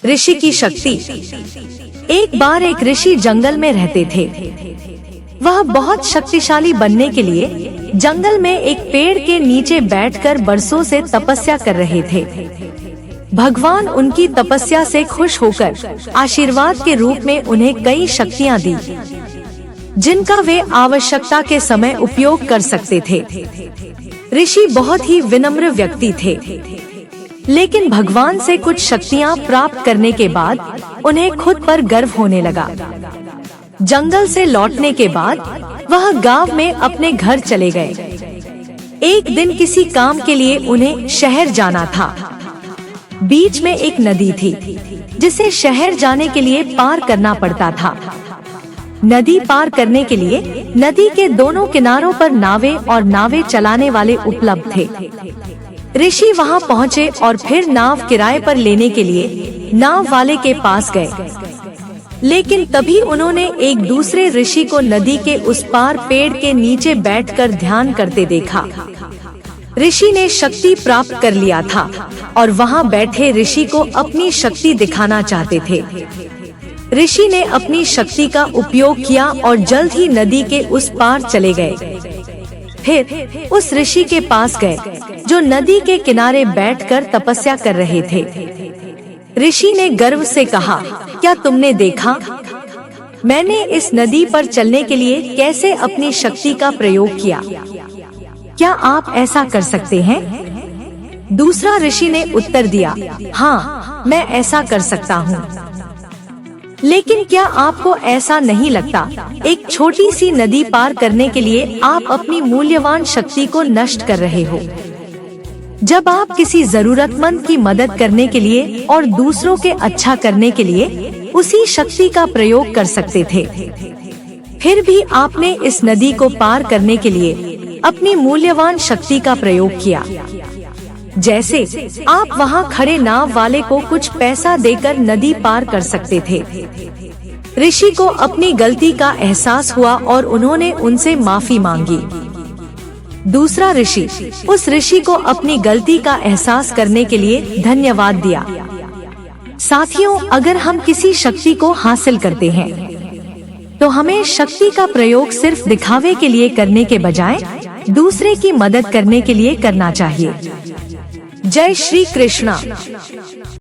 ऋषि की शक्ति। एक बार एक ऋषि जंगल में रहते थे। वह बहुत शक्तिशाली बनने के लिए जंगल में एक पेड़ के नीचे बैठकर बरसों से तपस्या कर रहे थे। भगवान उनकी तपस्या से खुश होकर आशीर्वाद के रूप में उन्हें कई शक्तियां दी, जिनका वे आवश्यकता के समय उपयोग कर सकते थे। ऋषि बहुत ही विनम्र व्यक्ति थे, लेकिन भगवान से कुछ शक्तियां प्राप्त करने के बाद उन्हें खुद पर गर्व होने लगा। जंगल से लौटने के बाद वह गांव में अपने घर चले गए। एक दिन किसी काम के लिए उन्हें शहर जाना था। बीच में एक नदी थी, जिसे शहर जाने के लिए पार करना पड़ता था। नदी पार करने के लिए नदी के दोनों किनारों पर नावें और नावें चलाने वाले उपलब्ध थे। ऋषि वहां पहुंचे और फिर नाव किराए पर लेने के लिए नाव वाले के पास गए, लेकिन तभी उन्होंने एक दूसरे ऋषि को नदी के उस पार पेड़ के नीचे बैठकर ध्यान करते देखा। ऋषि ने शक्ति प्राप्त कर लिया था और वहां बैठे ऋषि को अपनी शक्ति दिखाना चाहते थे। ऋषि ने अपनी शक्ति का उपयोग किया और जल्द ही नदी के उस पार चले गए। फिर उस ऋषि के पास गए जो नदी के किनारे बैठकर तपस्या कर रहे थे। ऋषि ने गर्व से कहा, क्या तुमने देखा मैंने इस नदी पर चलने के लिए कैसे अपनी शक्ति का प्रयोग किया? क्या आप ऐसा कर सकते हैं? दूसरा ऋषि ने उत्तर दिया, हाँ, मैं ऐसा कर सकता हूँ। लेकिन क्या आपको ऐसा नहीं लगता, एक छोटी सी नदी पार करने के लिए आप अपनी मूल्यवान शक्ति को नष्ट कर रहे हो? जब आप किसी जरूरतमंद की मदद करने के लिए और दूसरों के अच्छा करने के लिए उसी शक्ति का प्रयोग कर सकते थे, फिर भी आपने इस नदी को पार करने के लिए अपनी मूल्यवान शक्ति का प्रयोग किया। जैसे आप वहां खड़े नाव वाले को कुछ पैसा देकर नदी पार कर सकते थे। ऋषि को अपनी गलती का एहसास हुआ और उन्होंने उनसे माफी मांगी। दूसरा ऋषि उस ऋषि को अपनी गलती का एहसास करने के लिए धन्यवाद दिया। साथियों, अगर हम किसी शक्ति को हासिल करते हैं तो हमें शक्ति का प्रयोग सिर्फ दिखावे के लिए करने के बजाय दूसरे की मदद करने के लिए करना चाहिए। जय श्री कृष्णा।